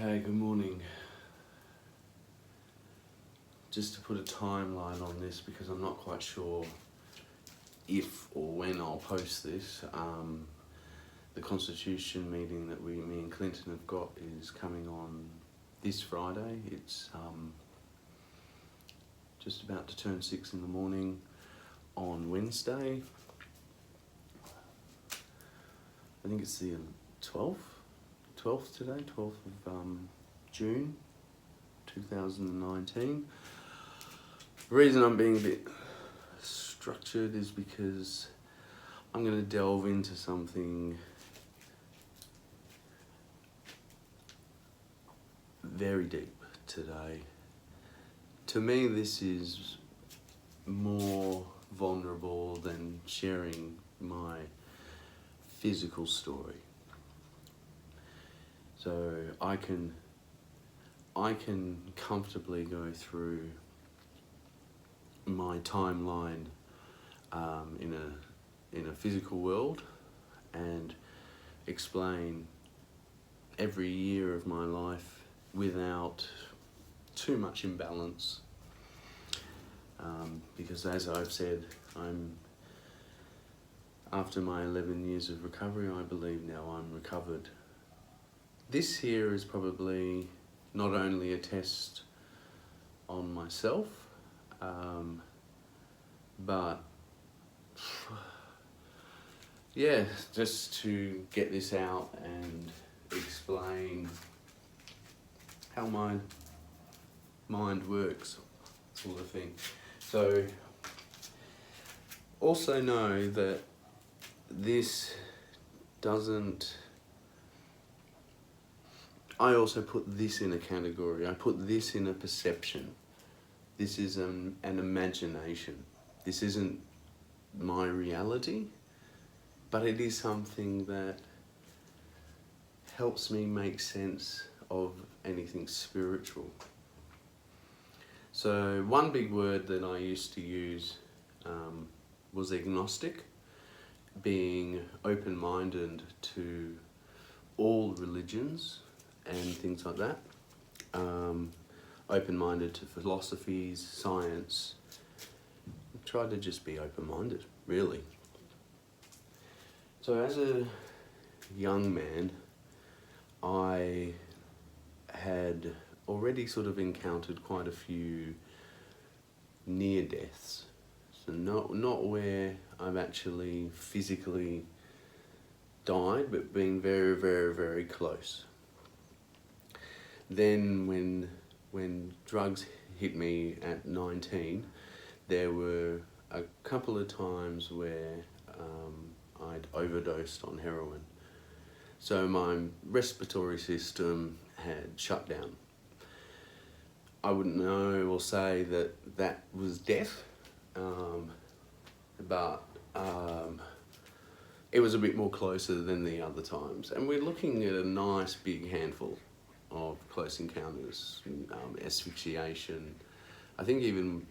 Okay, good morning. Just to put a timeline on this, because I'm not quite sure if or when I'll post this, the Constitution meeting that me and Clinton have got is coming on this Friday. It's just about to turn 6 in the morning on Wednesday. I think it's the 12th today, 12th of June 2019. The reason I'm being a bit structured is because I'm going to delve into something very deep today. To me, this is more vulnerable than sharing my physical story. So I can comfortably go through my timeline in a physical world and explain every year of my life without too much imbalance, because as I've said, after my 11 years of recovery, I believe now I'm recovered. This here is probably not only a test on myself, but yeah, just to get this out and explain how my mind works, sort of thing. So also know that this doesn't, I also put this in a category. I put this in a perception. This is an imagination. This isn't my reality, but it is something that helps me make sense of anything spiritual. So one big word that I used to use was agnostic, being open-minded to all religions and things like that. Open-minded to philosophies, science. Try to just be open-minded, really. So as a young man, I had already sort of encountered quite a few near deaths. So not where I've actually physically died, but being very, very, very close. Then when drugs hit me at 19, there were a couple of times where I'd overdosed on heroin. So my respiratory system had shut down. I wouldn't know or say that was death, but it was a bit more closer than the other times. And we're looking at a nice big handful of close encounters, asphyxiation. I think even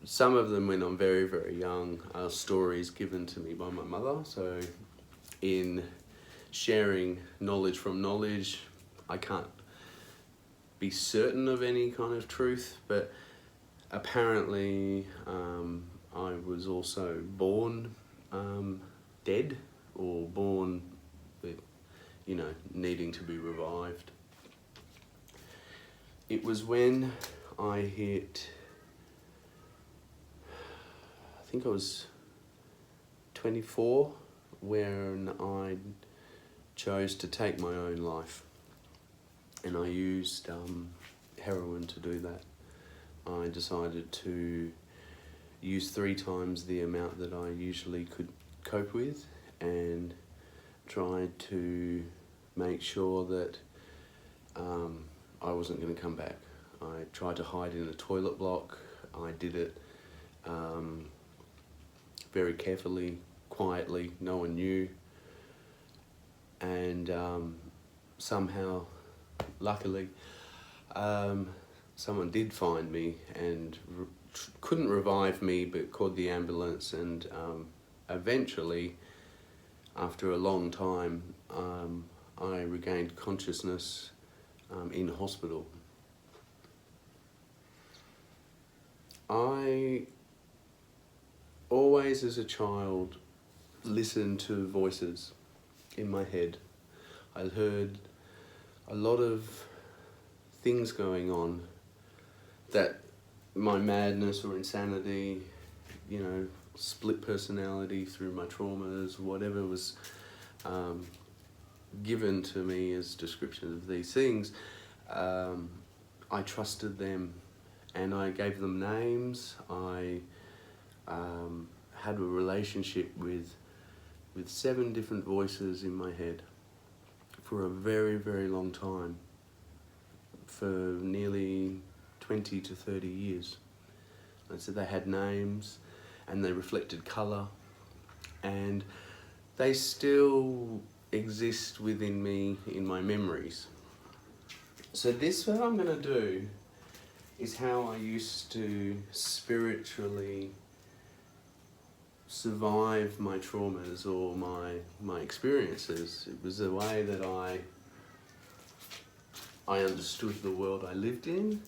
some of them when I'm very, very young are stories given to me by my mother. So in sharing knowledge from knowledge, I can't be certain of any kind of truth, but apparently I was also born dead, or born with, needing to be revived. It was when I hit, I think I was 24, when I chose to take my own life. And I used heroin to do that. I decided to use 3 times the amount that I usually could cope with, and tried to make sure that I wasn't going to come back. I tried to hide in a toilet block. I did it very carefully, quietly, no one knew. And somehow, luckily, someone did find me and couldn't revive me, but called the ambulance, and eventually, after a long time, I regained consciousness, in hospital. I always, as a child, listened to voices in my head. I heard a lot of things going on that my madness or insanity, split personality through my traumas, whatever was given to me as descriptions of these things, I trusted them and I gave them names. I had a relationship with 7 different voices in my head for a very, very long time, for nearly 20 to 30 years. And so they had names and they reflected colour, and they still exist within me in my memories. So this, what I'm going to do, is how I used to spiritually survive my traumas or my experiences. It was a way that I understood the world I lived in,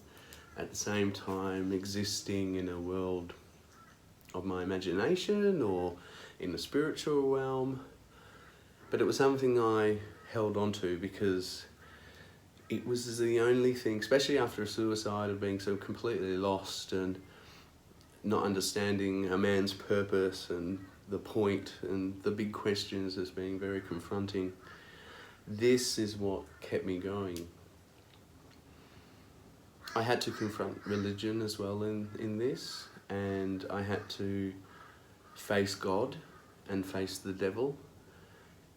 at the same time existing in a world of my imagination or in the spiritual realm. But it was something I held on to because it was the only thing, especially after a suicide, of being so completely lost and not understanding a man's purpose and the point and the big questions as being very confronting. This is what kept me going. I had to confront religion as well in this, and I had to face God and face the devil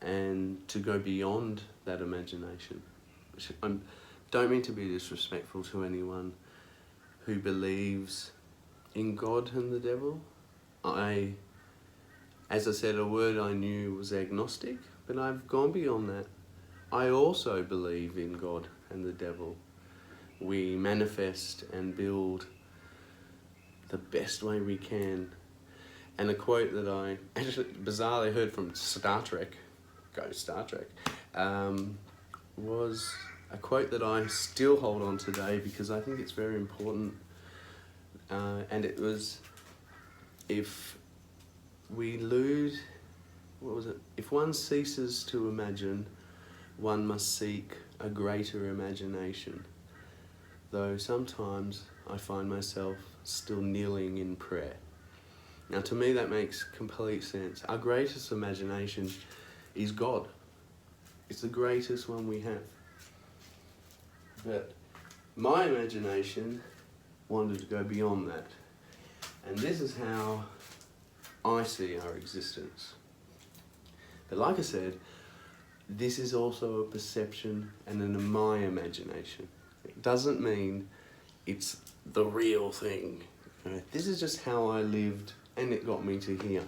and to go beyond that imagination. I don't mean to be disrespectful to anyone who believes in God and the devil. As I said, a word I knew was agnostic, but I've gone beyond that. I also believe in God and the devil. We manifest and build the best way we can. And a quote that I actually bizarrely heard from Star Trek, go Star Trek, was a quote that I still hold on today because I think it's very important. And it was, if we lose, if one ceases to imagine, one must seek a greater imagination. Though sometimes I find myself still kneeling in prayer. Now to me that makes complete sense. Our greatest imagination is God. It's the greatest one we have. But my imagination wanted to go beyond that. And this is how I see our existence. But like I said, this is also a perception and my imagination. It doesn't mean it's the real thing. This is just how I lived, and it got me to here.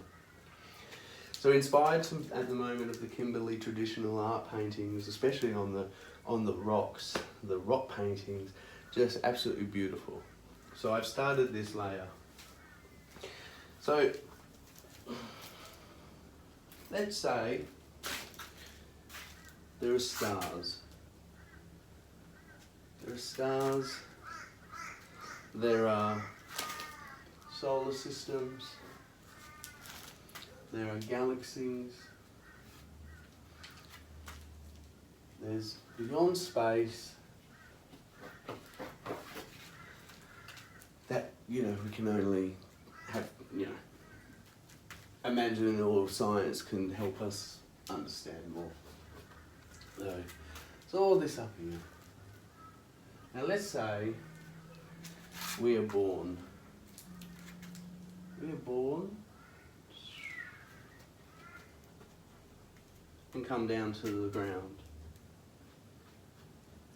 So inspired at the moment of the Kimberley traditional art paintings, especially on the rocks, the rock paintings, just absolutely beautiful. So I've started this layer. So let's say there are stars. There are stars, there are solar systems, there are galaxies, there's beyond space that, we can only have, imagine, or science can help us understand more. So, it's all this up here. Now let's say we are born. We are born and come down to the ground.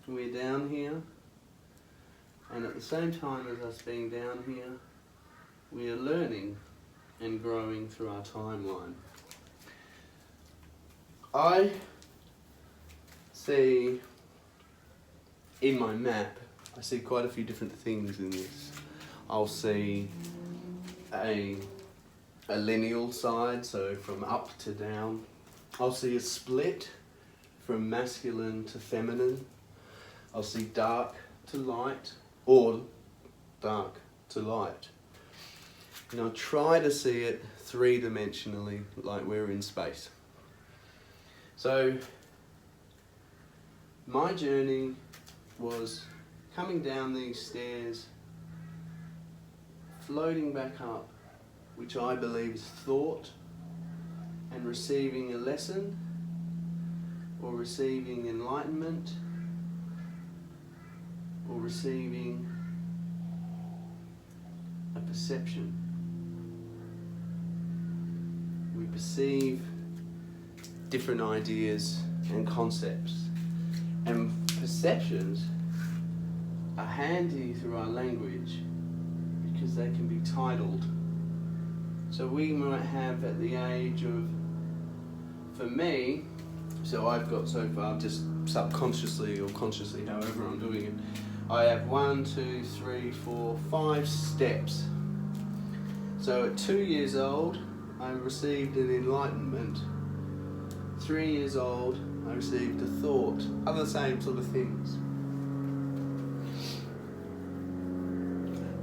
We're down here, and at the same time as us being down here, we are learning and growing through our timeline. I see in my map, I see quite a few different things in this. I'll see a lineal side, so from up to down. I'll see a split from masculine to feminine. I'll see dark to light or dark to light. And I'll try to see it three-dimensionally, like we're in space. So my journey was coming down these stairs, floating back up, which I believe is thought, and receiving a lesson or receiving enlightenment or receiving a perception. We perceive different ideas and concepts, and perceptions are handy through our language because they can be titled. So we might have at the age of, for me, so I've got so far, just subconsciously or consciously, however I'm doing it, I have 1, 2, 3, 4, 5 steps. So at 2 years old, I received an enlightenment. 3 years old, I received a thought. Other same sort of things.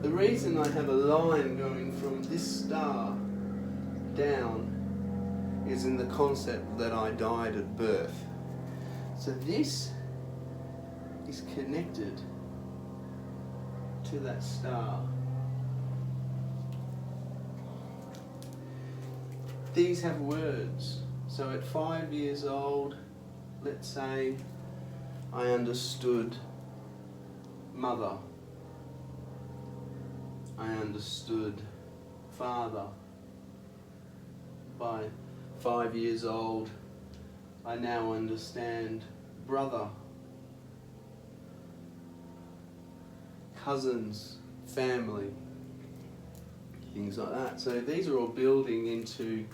The reason I have a line going from this star down is in the concept that I died at birth. So this is connected to that star. These have words. So at 5 years old, let's say, I understood mother. I understood father. By 5 years old, I now understand brother, cousins, family, things like that. So these are all building into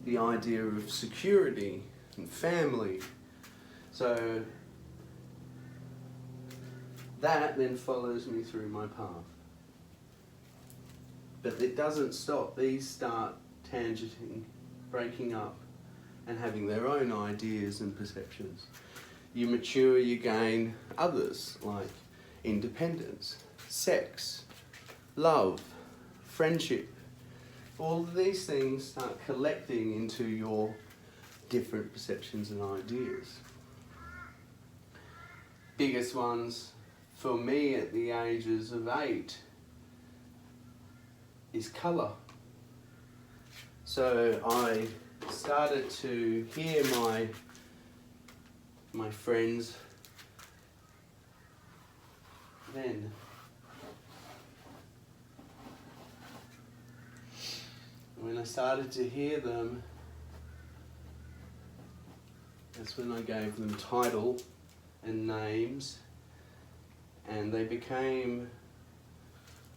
the idea of security and family. So that then follows me through my path. But it doesn't stop. These start tangenting, breaking up, and having their own ideas and perceptions. You mature, you gain others, like independence, sex, love, friendship. All of these things start collecting into your different perceptions and ideas. Biggest ones for me at the ages of 8 is colour. So I started to hear my friends then. When I started to hear them, that's when I gave them title and names, and they became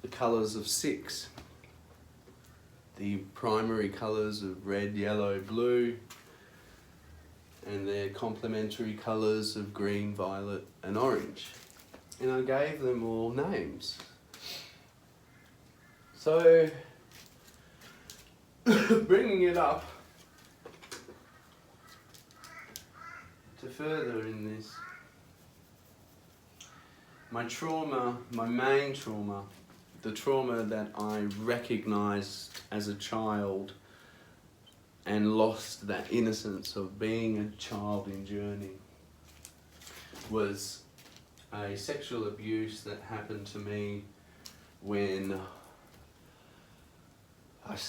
the colours of 6. The primary colours of red, yellow, blue, and their complementary colours of green, violet and orange. And I gave them all names. So, bringing it up to further in this, my trauma, my main trauma, the trauma that I recognised as a child and lost that innocence of being a child in journey, was a sexual abuse that happened to me when it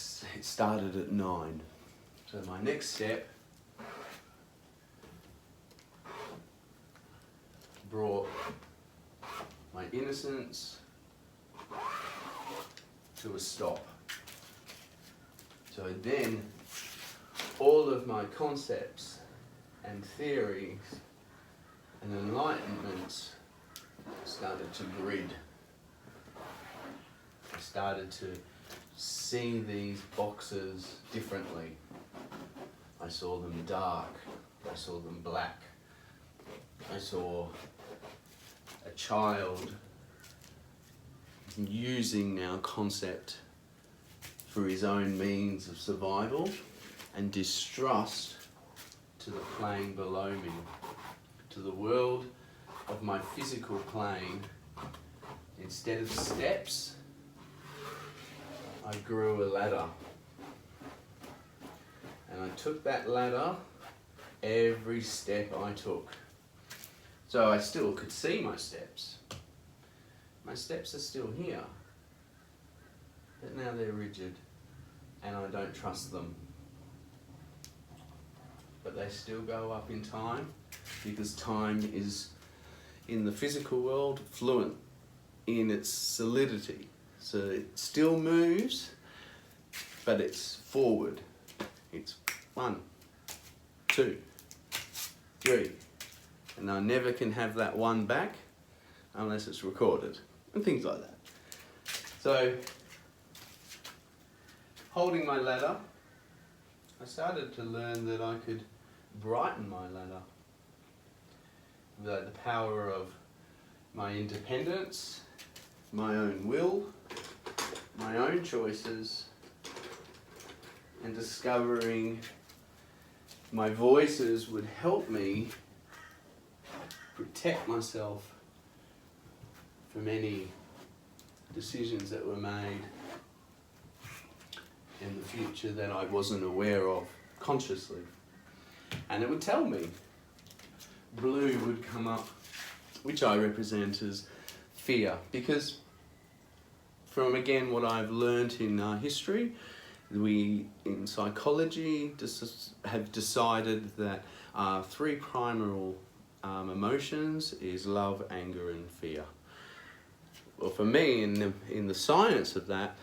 started at 9. So my next step brought my innocence to a stop. So then all of my concepts and theories and enlightenments started to grid. I started to see these boxes differently. I saw them dark, I saw them black. I saw a child using our concept for his own means of survival, and distrust to the plane below me, to the world of my physical plane, instead of steps, I grew a ladder. And I took that ladder every step I took. So I still could see my steps. My steps are still here. But now they're rigid and I don't trust them. But they still go up in time because time is, in the physical world, fluent in its solidity. So it still moves, but it's forward. It's 1, 2, 3. And I never can have that 1 back unless it's recorded and things like that. So, holding my ladder, I started to learn that I could brighten my ladder. The power of my independence, my own will, my own choices, and discovering my voices would help me protect myself from any decisions that were made in the future that I wasn't aware of consciously. And it would tell me. Blue would come up, which I represent as fear, because from again what I've learned in history, we in psychology have decided that 3 primary emotions is love, anger and fear. Well, for me, in the science of that,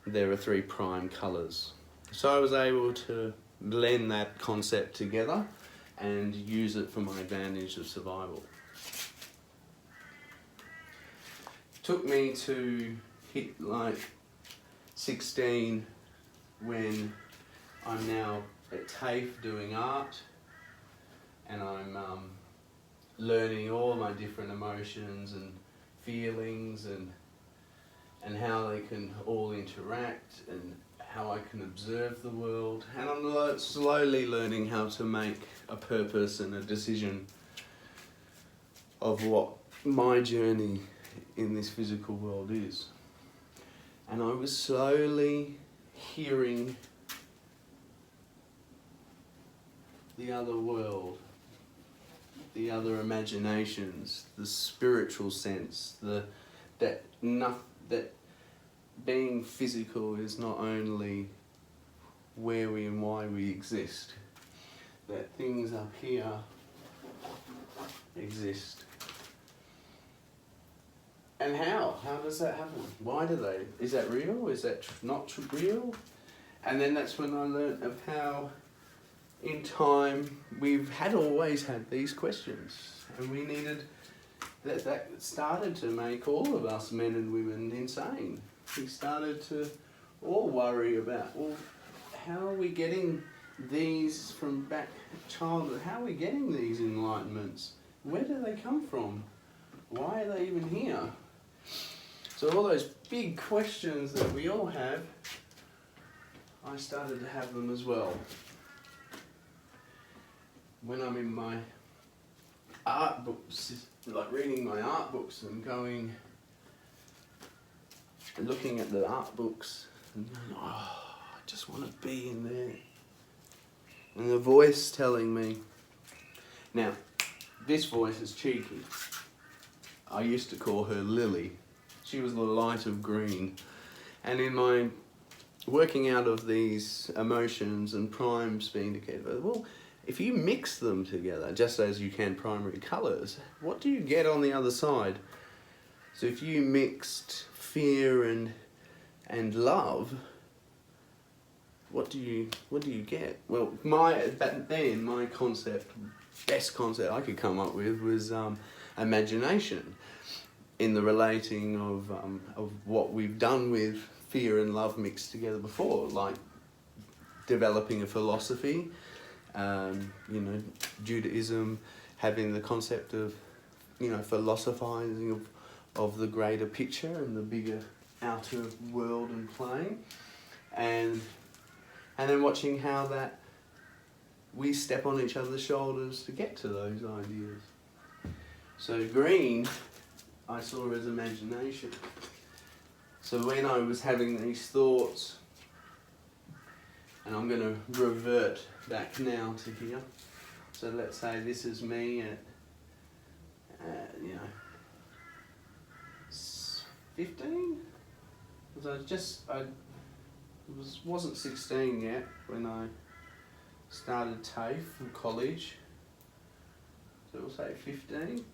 there are 3 prime colours. So I was able to blend that concept together and use it for my advantage of survival. Took me to hit like 16 when I'm now at TAFE doing art, and I'm learning all my different emotions and feelings and how they can all interact and how I can observe the world, and I'm slowly learning how to make a purpose and a decision of what my journey in this physical world is. And I was slowly hearing the other world, the other imaginations, the spiritual sense, that being physical is not only where we and why we exist, that things up here exist. And how? How does that happen? Why do they? Is that real? Is that not real? And then that's when I learnt of how in time we've always had these questions, and we needed that started to make all of us men and women insane. We started to all worry about, well, how are we getting these from back childhood? How are we getting these enlightenments? Where do they come from? Why are they even here? So all those big questions that we all have, I started to have them as well. When I'm in my art books, like reading my art books and going, looking at the art books and going, oh, I just want to be in there. And the voice telling me, now, this voice is cheeky. I used to call her Lily. She was the light of green. And in my working out of these emotions and primes being together, well, if you mix them together, just as you can primary colours, what do you get on the other side? So if you mixed fear and love, what do you get? Well, back then my concept, best concept I could come up with was imagination, in the relating of what we've done with fear and love mixed together before, like developing a philosophy, Judaism having the concept of, philosophizing of the greater picture and the bigger outer world and plane, and then watching how that we step on each other's shoulders to get to those ideas. So green, I saw as imagination. So when I was having these thoughts, and I'm going to revert back now to here. So let's say this is me at, 15? Because I wasn't 16 yet when I started TAFE from college. So we'll say 15.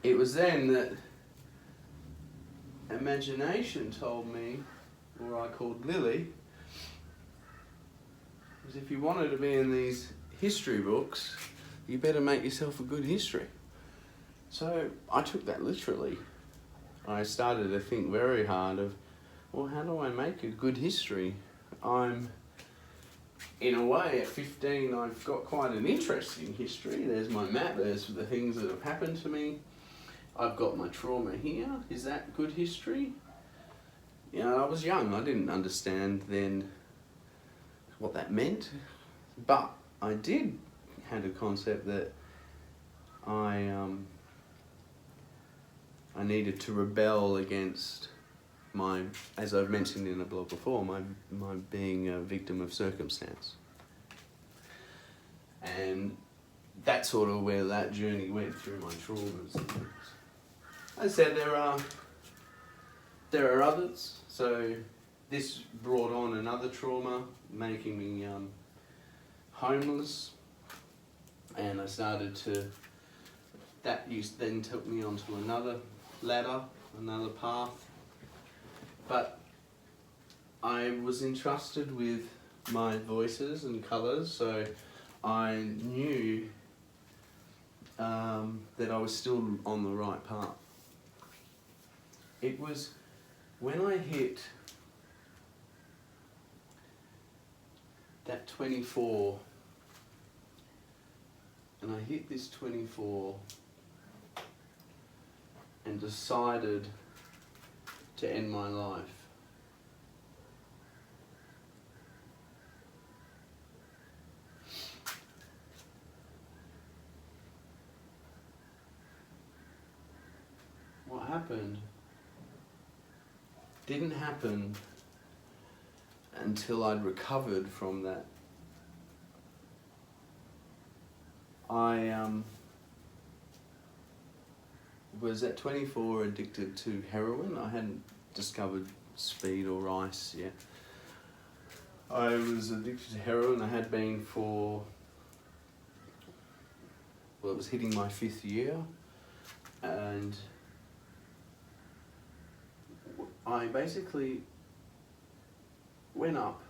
It was then that imagination told me, or I called Lily, was if you wanted to be in these history books, you better make yourself a good history. So I took that literally. I started to think very hard of, well, how do I make a good history? In a way, at 15, I've got quite an interest in history. There's my map, there's the things that have happened to me. I've got my trauma here. Is that good history? You know, I was young. I didn't understand then what that meant. But I did have a concept that I needed to rebel against my, as I've mentioned in a blog before, my being a victim of circumstance. And that's sort of where that journey went through my traumas. As I said, there are others. So this brought on another trauma, making me homeless. And I started to, then took me onto another ladder, another path. But I was entrusted with my voices and colours, so I knew that I was still on the right path. It was when I hit that 24, and I hit this 24 and decided to end my life. What happened didn't happen until I'd recovered from that. I was at 24 addicted to heroin. I hadn't discovered speed or ice yet. I was addicted to heroin. I had been for, well, it was hitting my 5th year, and I basically went up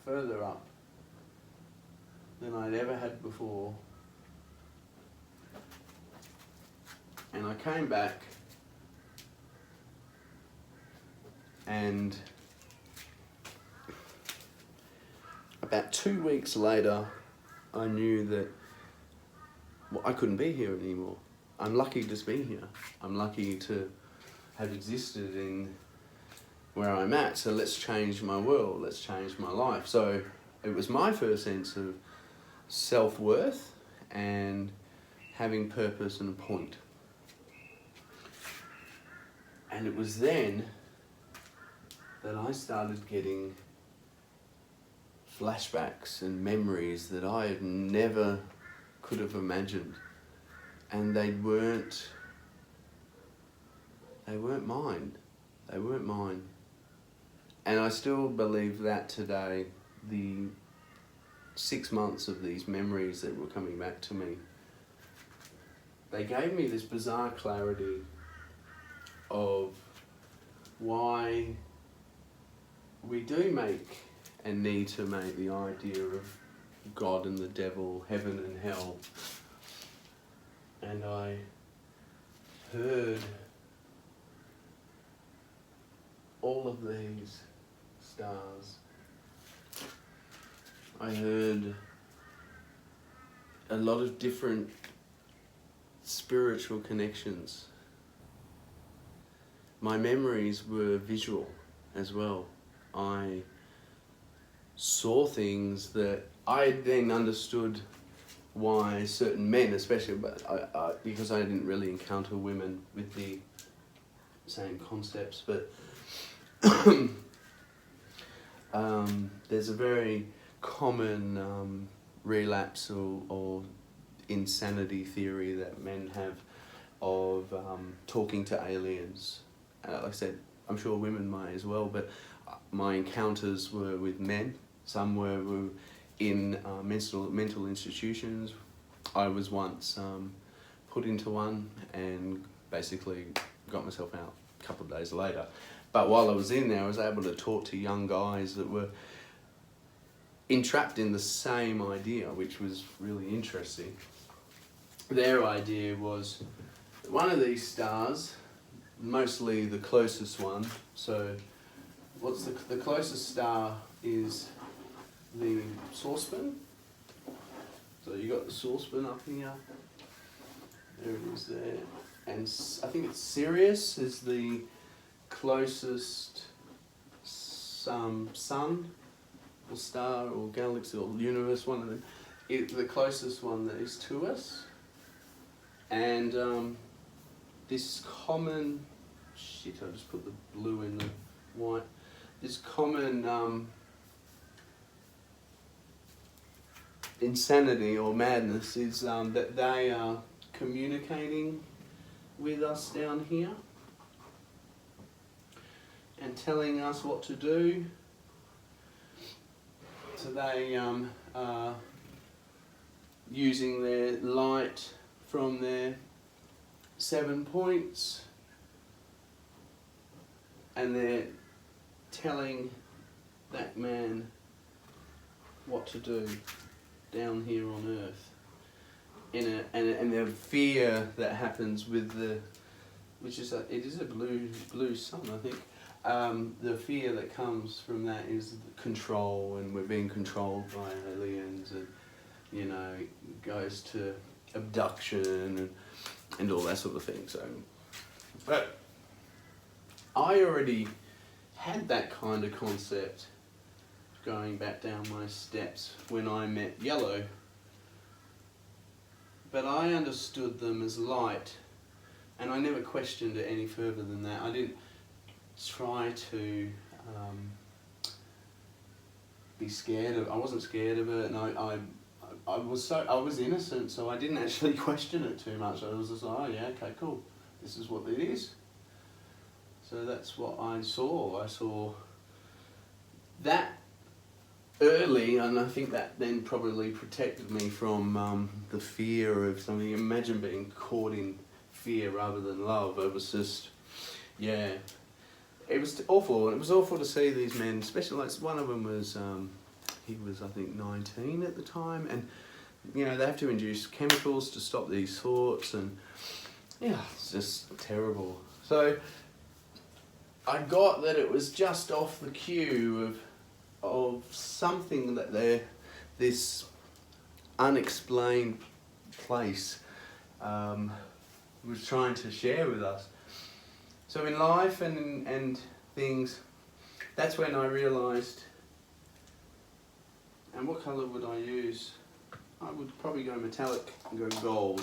further up than I'd ever had before. And I came back, and about 2 weeks later, I knew that, well, I couldn't be here anymore. I'm lucky to be here. I'm lucky to have existed in where I'm at. So let's change my world. Let's change my life. So it was my first sense of self-worth and having purpose and a point. And it was then that I started getting flashbacks and memories that I had never could have imagined. And they weren't mine. They weren't mine. And I still believe that today, the 6 months of these memories that were coming back to me, they gave me this bizarre clarity of why we do make and need to make the idea of God and the devil, heaven and hell. And I heard all of these stars. I heard a lot of different spiritual connections. My memories were visual as well. I saw things that I then understood why certain men, especially, but because I didn't really encounter women with the same concepts, but there's a very common relapse or insanity theory that men have of talking to aliens. Like I said, I'm sure women may as well, but my encounters were with men. Some were in mental institutions. I was once put into one and basically got myself out a couple of days later. But while I was in there, I was able to talk to young guys that were entrapped in the same idea, which was really interesting. Their idea was one of these stars, mostly the closest one, so what's the closest star is the saucepan. So you got the saucepan up here, there it is there, and I think it's Sirius is the closest sun or star or galaxy or universe, one of them, the closest one that is to us. And this common, I just put the blue in the white, this common insanity or madness is that they are communicating with us down here and telling us what to do. So they are using their light from their 7 points, and they're telling that man what to do down here on Earth. And the fear that happens with it is a blue sun, I think. The fear that comes from that is control, and we're being controlled by aliens, and it goes to abduction and all that sort of thing. So, but I already had that kind of concept going back down my steps when I met Yellow, but I understood them as light, and I never questioned it any further than that. I didn't try to be scared of. I wasn't scared of it, and I was innocent, so I didn't actually question it too much. I was just like, oh yeah, okay, cool, this is what it is. So that's what I saw. I saw that early, and I think that then probably protected me from the fear of something. Imagine being caught in fear rather than love. It was just, yeah, it was awful. It was awful to see these men, especially like one of them was, he was I think 19 at the time, and they have to induce chemicals to stop these thoughts, and yeah, it's just terrible. So I got that it was just off the cue of something that this unexplained place was trying to share with us. So in life and things, that's when I realised. And what colour would I use? I would probably go metallic and go gold.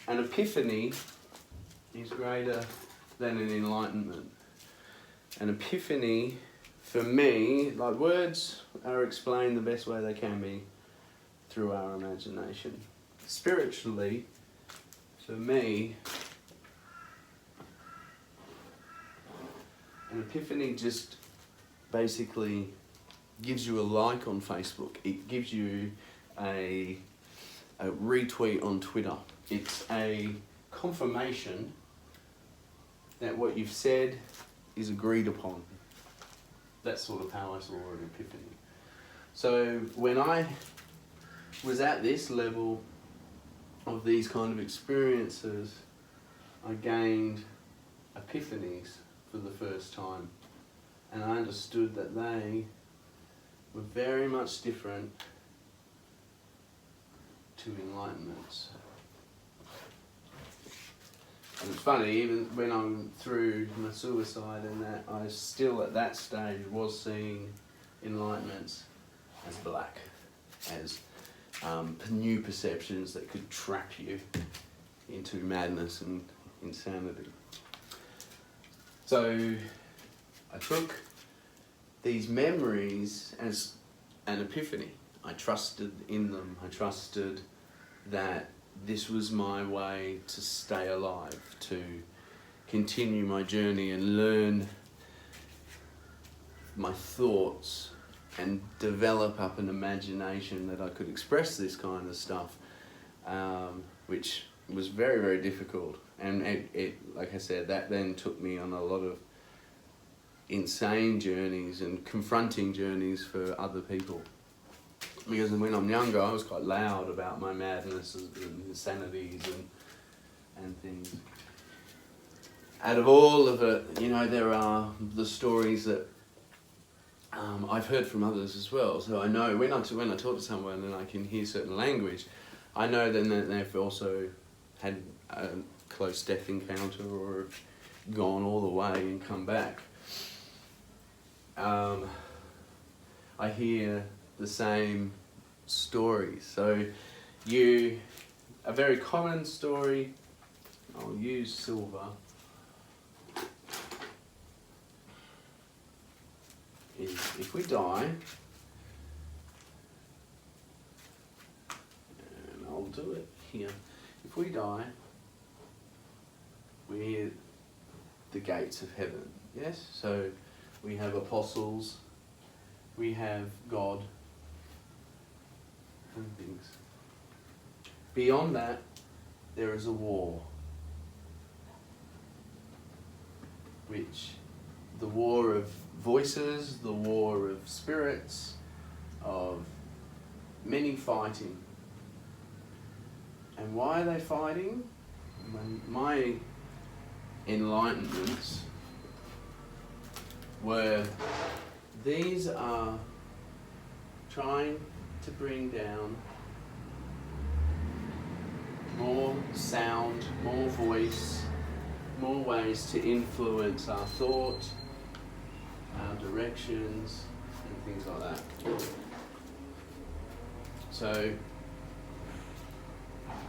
An epiphany is greater than an enlightenment. An epiphany, for me, like words are explained the best way they can be through our imagination. Spiritually, for me, an epiphany just basically gives you a like on Facebook. It gives you a retweet on Twitter. It's a confirmation that what you've said is agreed upon. That's sort of how I saw an epiphany. So when I was at this level of these kind of experiences, I gained epiphanies for the first time, and I understood that they were very much different to enlightenments. And it's funny, even when I'm through my suicide and that, I still at that stage was seeing enlightenments as black, as new perceptions that could trap you into madness and insanity. So I took these memories as an epiphany. I trusted in them. I trusted that this was my way to stay alive, to continue my journey and learn my thoughts and develop up an imagination that I could express this kind of stuff, which was very, very difficult. And it, like I said, that then took me on a lot of insane journeys and confronting journeys for other people. Because when I'm younger, I was quite loud about my madness and insanities and things. Out of all of it, you know, there are the stories that I've heard from others as well. So I know when I talk to someone and I can hear certain language, I know then that they've also had a close death encounter or gone all the way and come back. I hear the same stories. So a very common story, I'll use silver, is if we die, and I'll do it here, if we die, we hear the gates of heaven, yes? So we have apostles, we have God, and things. Beyond that, there is a war, the war of voices, the war of spirits, of many fighting. And why are they fighting? My enlightenments were, these are trying to bring down more sound, more voice, more ways to influence our thought, our directions, and things like that. So,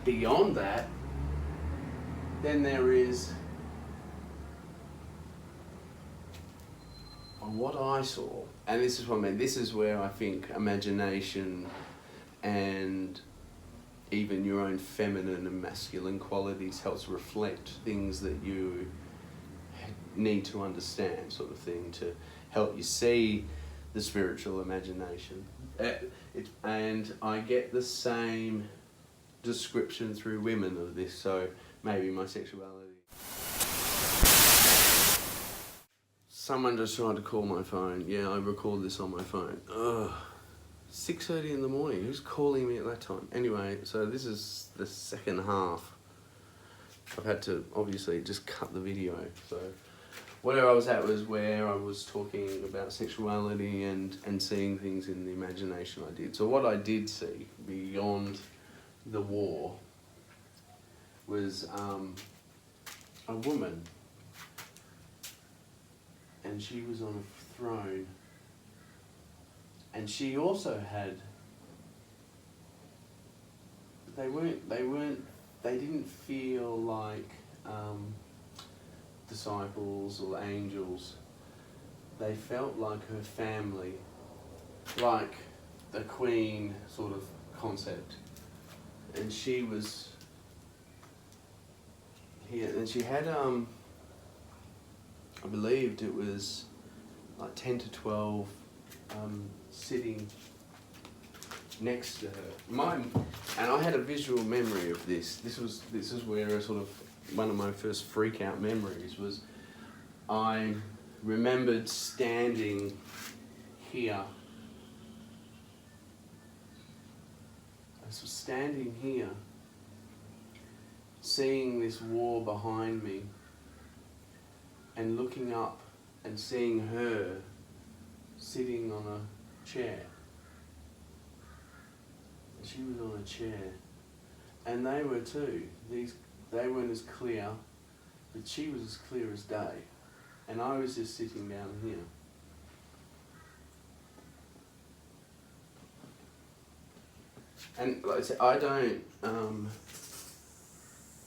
beyond that, then there is what I saw, and this is what I mean, this is where I think imagination and even your own feminine and masculine qualities helps reflect things that you need to understand, sort of thing, to help you see the spiritual imagination. And I get the same description through women of this, so maybe my sexuality. Someone just tried to call my phone. Yeah, I record this on my phone. Ugh. 6:30 in the morning. Who's calling me at that time? Anyway, so this is the second half. I've had to obviously just cut the video. So where I was at was where I was talking about sexuality and seeing things in the imagination I did. So what I did see beyond the war was a woman, and she was on a throne, and she also had, they didn't feel like disciples or angels. They felt like her family, like the queen sort of concept. And she was here, and she had I believed it was like 10 to 12 sitting next to her. And I had a visual memory of this. This is where a sort of one of my first freak out memories was. I remembered standing here. I was standing here, seeing this wall behind me, and looking up and seeing her sitting on a chair. She was on a chair, and they were too. They weren't as clear, but she was as clear as day, and I was just sitting down here. And like I said, I don't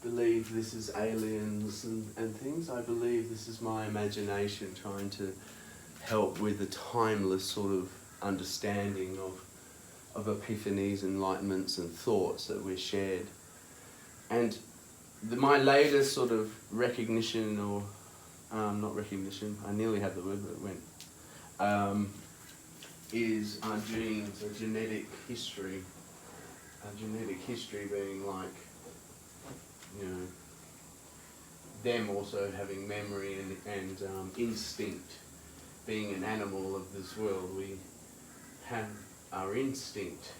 believe this is aliens and things. I believe this is my imagination trying to help with the timeless sort of understanding of epiphanies, enlightenments and thoughts that we're shared. And my latest sort of recognition, or not recognition, I nearly had the word but it went, is our genes, a genetic history. A genetic history being like, you know, them also having memory and instinct. Being an animal of this world, we have our instinct.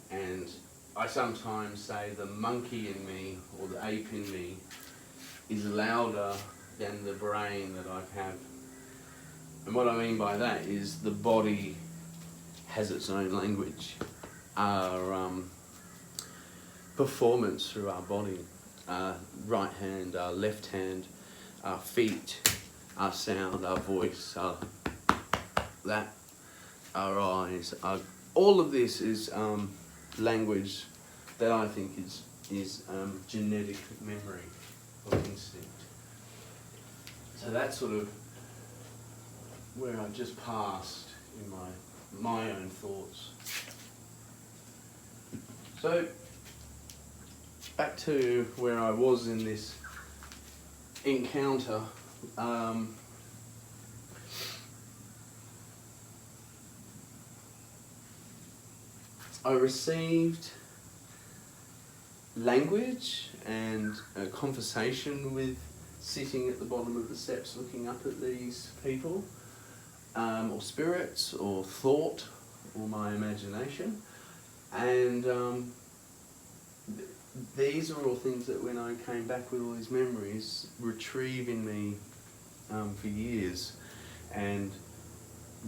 And I sometimes say the monkey in me, or the ape in me, is louder than the brain that I have. And what I mean by that is the body has its own language. Our performance through our body, our right hand, our left hand, our feet, our sound, our voice, our eyes, all of this is language that I think is genetic memory or instinct. So that's sort of where I've just passed in my own thoughts. So back to where I was in this encounter. I received language and a conversation with sitting at the bottom of the steps looking up at these people, or spirits, or thought, or my imagination. And these are all things that when I came back with all these memories, retrieve in me for years. And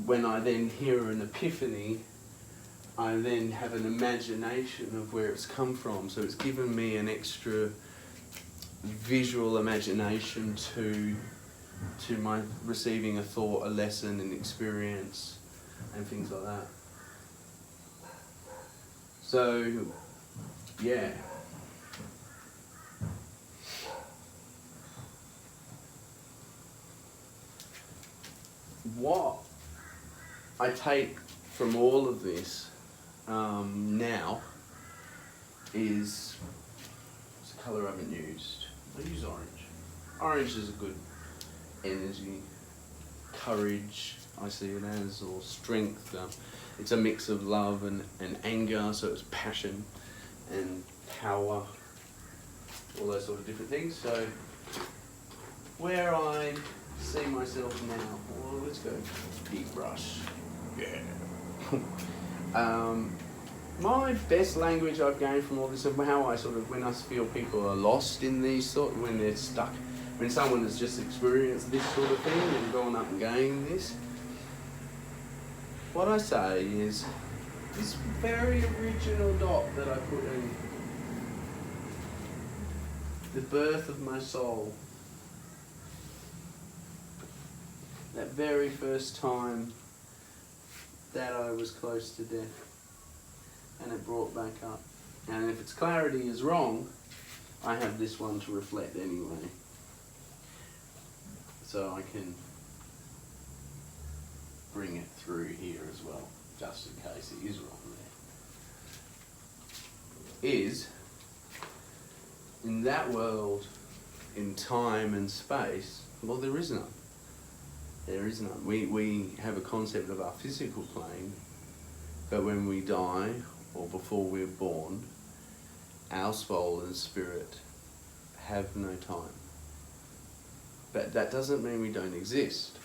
when I then hear an epiphany, I then have an imagination of where it's come from. So it's given me an extra visual imagination to my receiving a thought, a lesson, an experience, and things like that. So, yeah. What I take from all of this now is, what's the colour I haven't used? I use orange. Orange is a good energy, courage, I see it as, or strength. It's a mix of love and anger, so it's passion and power, all those sort of different things. So where I see myself now, well, let's go deep brush. Yeah. My best language I've gained from all this, and how I sort of, when I feel people are lost in these sort, when they're stuck, when someone has just experienced this sort of thing and gone up and gained this, what I say is this very original dot that I put in, the birth of my soul, that very first time that I was close to death, and it brought back up. And if its clarity is wrong, I have this one to reflect anyway. So I can bring it through here as well, just in case it is wrong there. Is, in that world, in time and space, well, there is none. There is none. We have a concept of our physical plane, but when we die, or before we're born, our soul and spirit have no time. But that doesn't mean we don't exist.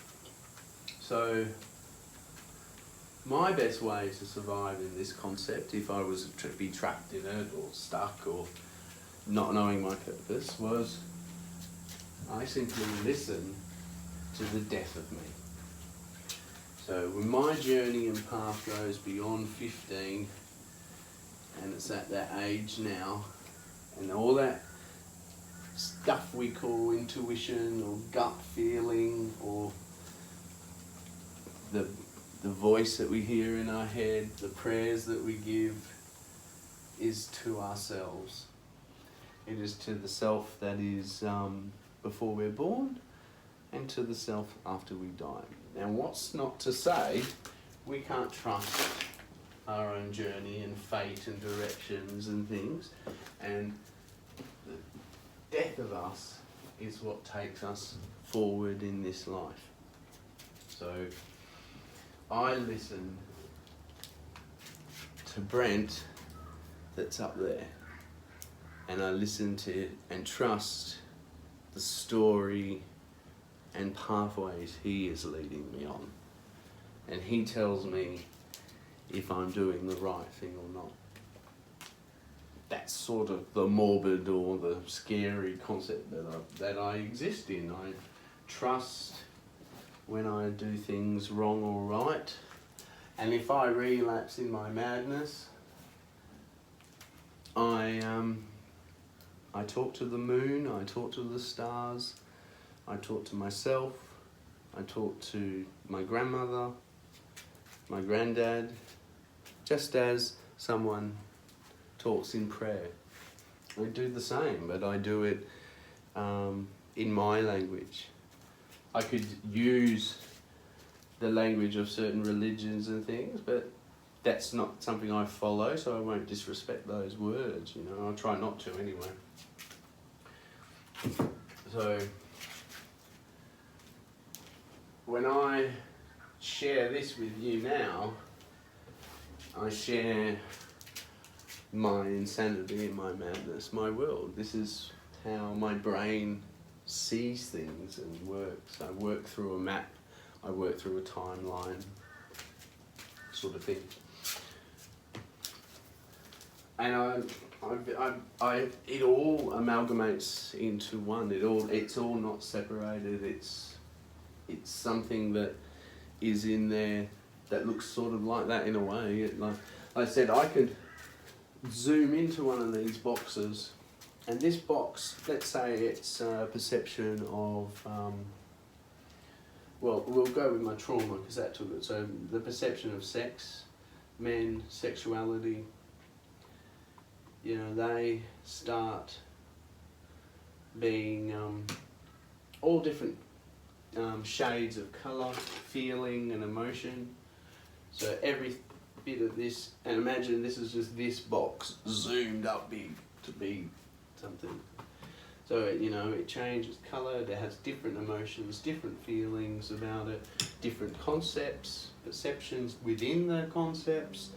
So, my best way to survive in this concept, if I was to be trapped in it, or stuck, or not knowing my purpose, was I simply listen to the death of me. So when my journey and path goes beyond 15, and it's at that age now, and all that stuff we call intuition or gut feeling, or the voice that we hear in our head, the prayers that we give, is to ourselves. It is to the self that is before we're born, and to the self after we die. Now, what's not to say we can't trust our own journey and fate and directions and things, and the death of us is what takes us forward in this life. So I listen to Brent that's up there, and I listen to and trust the story and pathways he is leading me on, and he tells me if I'm doing the right thing or not. That's sort of the morbid or the scary concept that I exist in. I trust when I do things wrong or right, and if I relapse in my madness, I talk to the moon, I talk to the stars, I talk to myself, I talk to my grandmother, my granddad, just as someone talks in prayer. I do the same, but I do it in my language. I could use the language of certain religions and things, but that's not something I follow, so I won't disrespect those words, you know. I'll try not to anyway. So when I share this with you now, I share my insanity and my madness, my world. This is how my brain sees things and works. I work through a map, I work through a timeline, sort of thing. And it all amalgamates into one. It's all not separated. It's something that is in there that looks sort of like that in a way. Like I said, I could zoom into one of these boxes, and this box, let's say it's a perception of, well, we'll go with my trauma because that took it. So the perception of sex, men, sexuality, you know, they start being all different shades of colour, feeling and emotion. So every bit of this, and imagine this is just this box zoomed up big to be something. So you know, it changes colour, it has different emotions, different feelings about it, different concepts, perceptions within the concepts,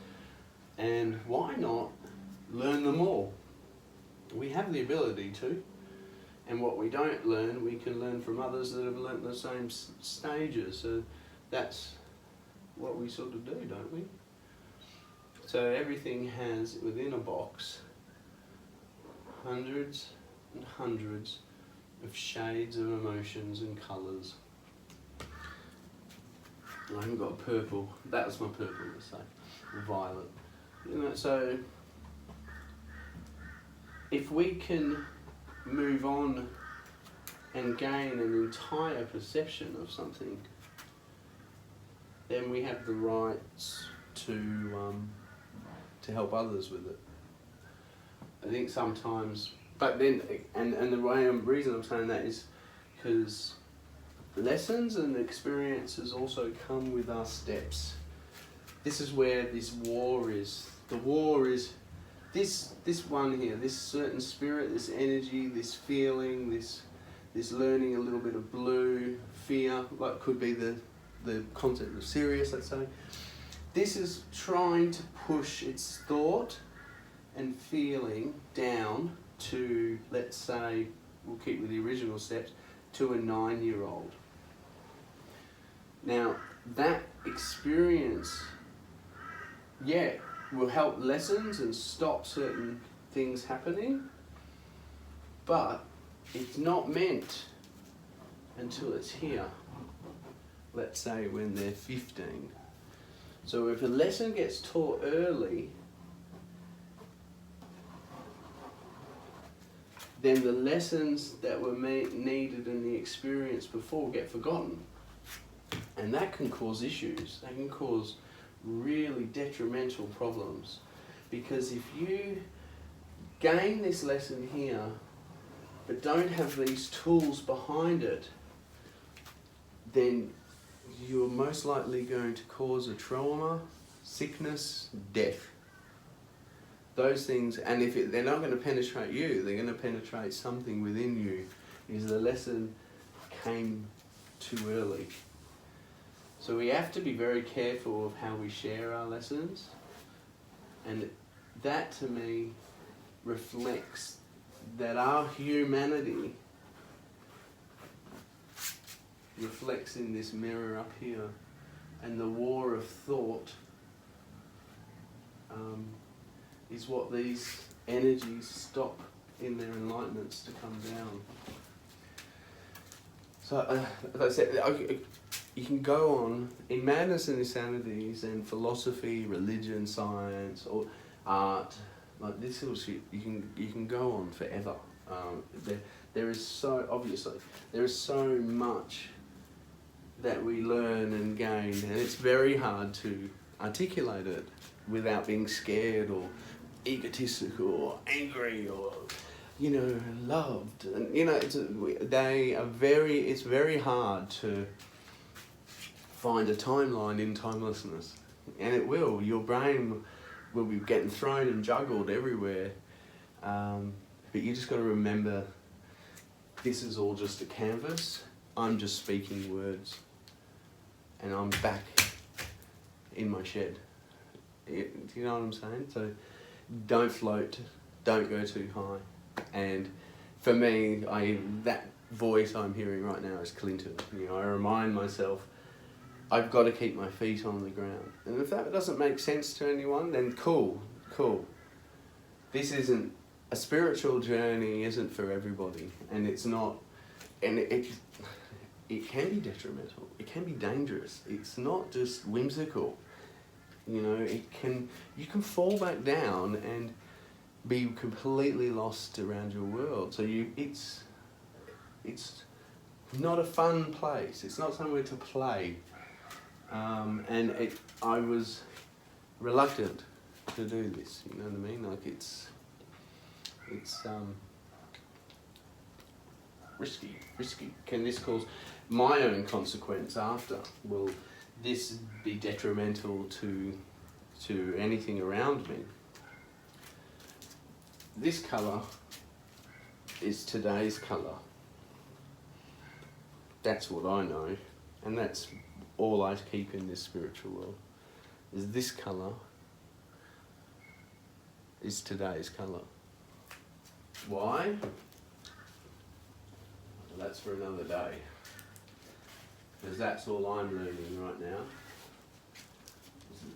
and why not learn them all? We have the ability to, and what we don't learn, we can learn from others that have learnt the same stages. So that's what we sort of do, don't we? So everything has within a box hundreds and hundreds of shades of emotions and colours. I haven't got purple. That was my purple, let's say. Violet. You know, so if we can move on and gain an entire perception of something, then we have the rights to help others with it. I think sometimes, but then, and the reason I'm saying that is because lessons and experiences also come with our steps. This is where this war is. The war is this one here, this certain spirit, this energy, this feeling, this learning a little bit of blue, fear, like could be the concept of Sirius, let's say. This is trying to push its thought and feeling down to, let's say, we'll keep with the original steps, to a 9-year-old. Now, that experience, yeah, will help lessons and stop certain things happening, but it's not meant until it's here, let's say when they're 15. So if a lesson gets taught early, then the lessons that were needed in the experience before get forgotten. And that can cause issues. That can cause really detrimental problems. Because if you gain this lesson here, but don't have these tools behind it, then you're most likely going to cause a trauma, sickness, death. Those things, and if they're not going to penetrate you, they're going to penetrate something within you, is the lesson came too early. So we have to be very careful of how we share our lessons, and that to me reflects that our humanity reflects in this mirror up here, and the war of thought is what these energies stop in their enlightenments to come down. So, as I said, you can go on in Madness and Insanities and philosophy, religion, science, or art, like this sort of shit. You can go on forever. There is so much that we learn and gain, and it's very hard to articulate it without being scared or egotistical or angry or loved. And it's very hard to find a timeline in timelessness, and it will. Your brain will be getting thrown and juggled everywhere, but you just got to remember, this is all just a canvas. I'm just speaking words, and I'm back in my shed. Do you know what I'm saying? So don't float, don't go too high. And for me, that voice I'm hearing right now is Clinton. I remind myself, I've got to keep my feet on the ground. And if that doesn't make sense to anyone, then cool. This isn't, a spiritual journey isn't for everybody, and it's not, and it can be detrimental, it can be dangerous, it's not just whimsical. You can fall back down and be completely lost around your world. So it's not a fun place, it's not somewhere to play. I was reluctant to do this, you know what I mean? Like it's risky. Can this cause my own consequence after? Will this be detrimental to anything around me? This colour is today's colour. That's what I know, and that's all I keep in this spiritual world, is this colour is today's colour. Why? Well, that's for another day, because that's all I'm learning right now.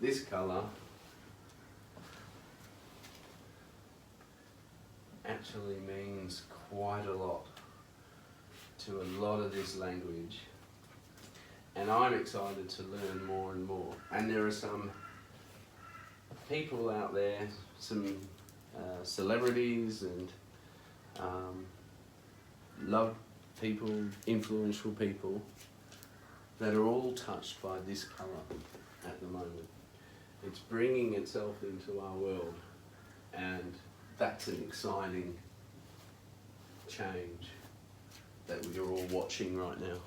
This colour actually means quite a lot to a lot of this language, and I'm excited to learn more and more. And there are some people out there, some celebrities and loved people, influential people, that are all touched by this colour at the moment. It's bringing itself into our world, and that's an exciting change that we are all watching right now.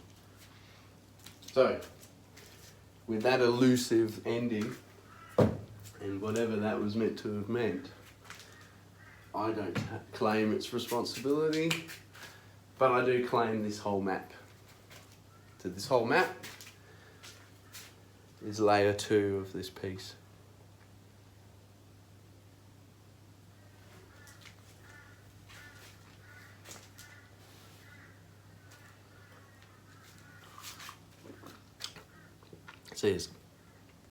So, with that elusive ending, and whatever that was meant to have meant, I don't claim its responsibility, but I do claim this whole map. So this whole map is layer 2 of this piece. It says,